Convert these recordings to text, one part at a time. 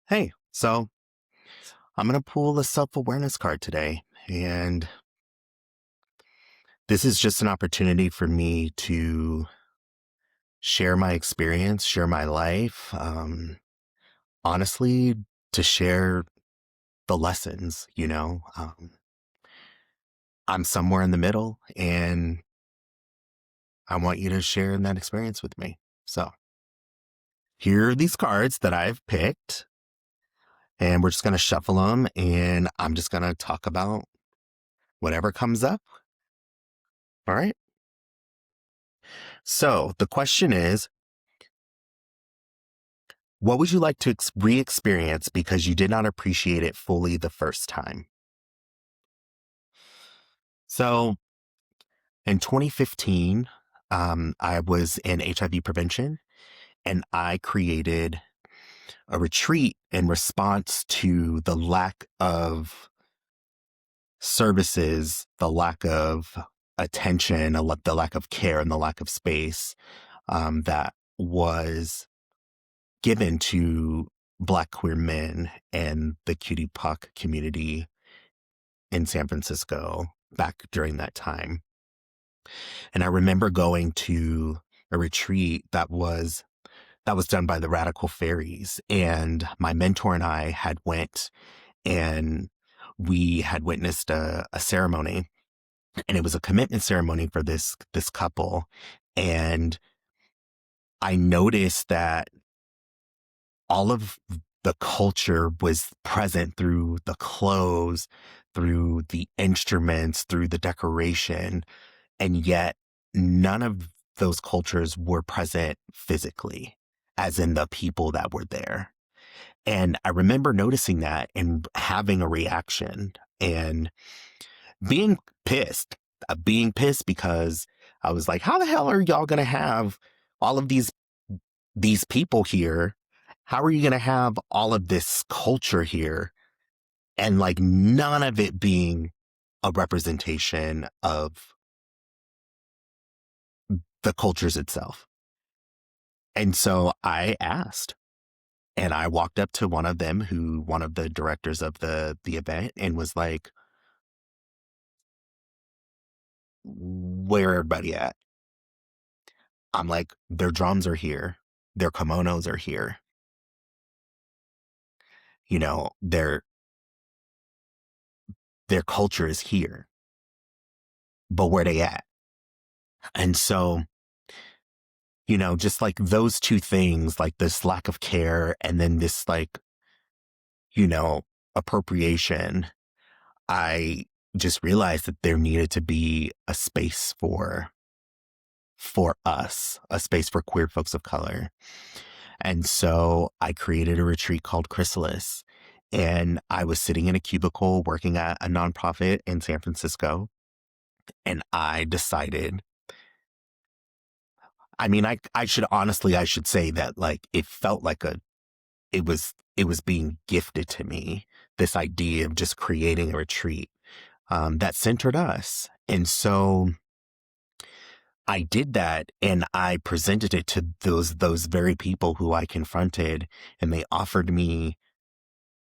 Hey, so I'm going to pull a self awareness card today. And this is just an opportunity for me to share my experience, share my life. Honestly, to share the lessons. I'm somewhere in the middle and I want you to share in that experience with me. So here are these cards that I've picked, and we're just going to shuffle them and I'm just going to talk about whatever comes up. All right. So the question is, what would you like to re experience because you did not appreciate it fully the first time? So in 2015, I was in HIV prevention and I created a retreat in response to the lack of services, the lack of attention, the lack of care, and the lack of space that was given to Black queer men and the cutie puck community in San Francisco back during that time. And I remember going to a retreat that was done by the Radical Fairies, and my mentor and I had went and we had witnessed a ceremony, and it was a commitment ceremony for this couple. And I noticed that all of the culture was present through the clothes, through the instruments, through the decoration, and yet none of those cultures were present physically, as in the people that were there. And I remember noticing that and having a reaction and being pissed, being pissed because I was like, how the hell are y'all going to have all of these people here? How are you going to have all of this culture here and like none of it being a representation of the cultures itself? And so I asked, and I walked up to one of the directors of the event, and was like, where everybody at? I'm like, their drums are here, their kimonos are here, you know, their culture is here, but where they at? And so, just like those two things, like this lack of care and then this like, you know, appropriation, I just realized that there needed to be a space for us, a space for queer folks of color. And so I created a retreat called Chrysalis. And I was sitting in a cubicle working at a nonprofit in San Francisco. And I decided, I should say that like it felt like it was being gifted to me, this idea of just creating a retreat that centered us. And so I did that and I presented it to those very people who I confronted, and they offered me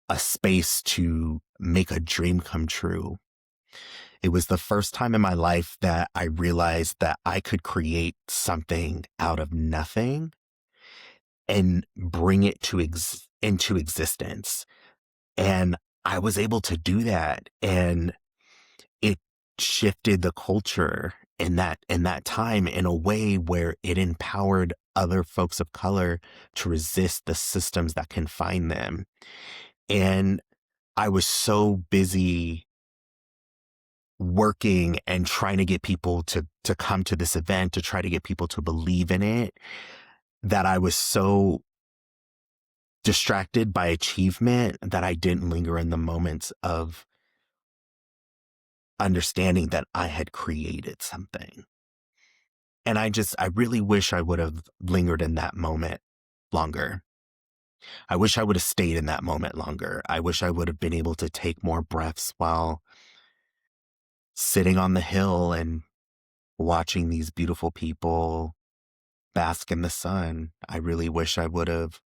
a space to make a dream come true. It was the first time in my life that I realized that I could create something out of nothing and bring it into existence. And I was able to do that. And it shifted the culture in that time in a way where it empowered other folks of color to resist the systems that confine them. And I was so busy working and trying to get people to come to this event, to try to get people to believe in it, that I was so distracted by achievement that I didn't linger in the moments of understanding that I had created something. And I really wish I would have lingered in that moment longer. I wish I would have stayed in that moment longer. I wish I would have been able to take more breaths while sitting on the hill and watching these beautiful people bask in the sun. I really wish I would have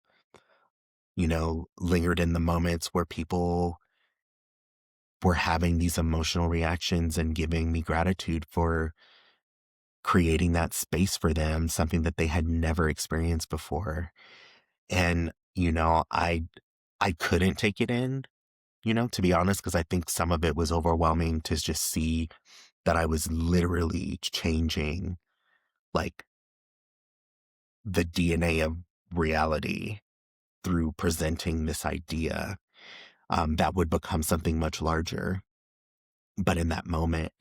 lingered in the moments where people were having these emotional reactions and giving me gratitude for creating that space for them, something that they had never experienced before. And, I couldn't take it in, to be honest, because I think some of it was overwhelming to just see that I was literally changing like the DNA of reality through presenting this idea that would become something much larger. But in that moment,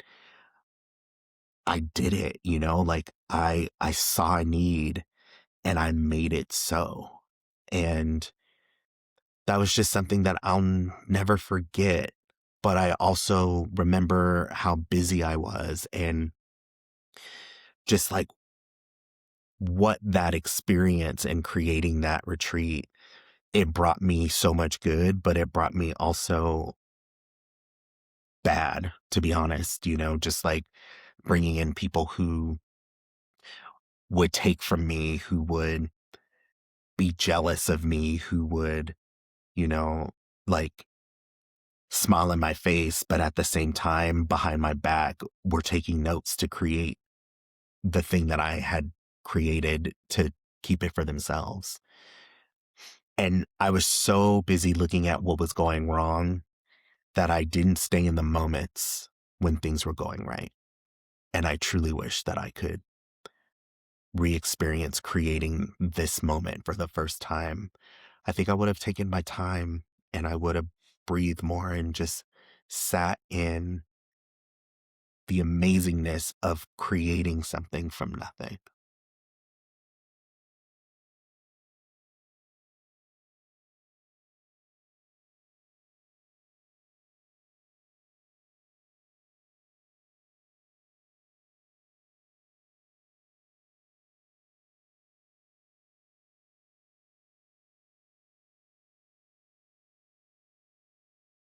I did it, like I saw a need and I made it so. And that was just something that never forget. But I also remember how busy I was and just like what that experience and creating that retreat, it brought me so much good, but it brought me also bad, to be honest, just like bringing in people who would take from me, who would be jealous of me, who would, you know, like smile in my face, but at the same time, behind my back, were taking notes to create the thing that I had created to keep it for themselves. And I was so busy looking at what was going wrong that I didn't stay in the moments when things were going right. And I truly wish that I could re experience creating this moment for the first time. I think I would have taken my time and I would have breathed more and just sat in the amazingness of creating something from nothing.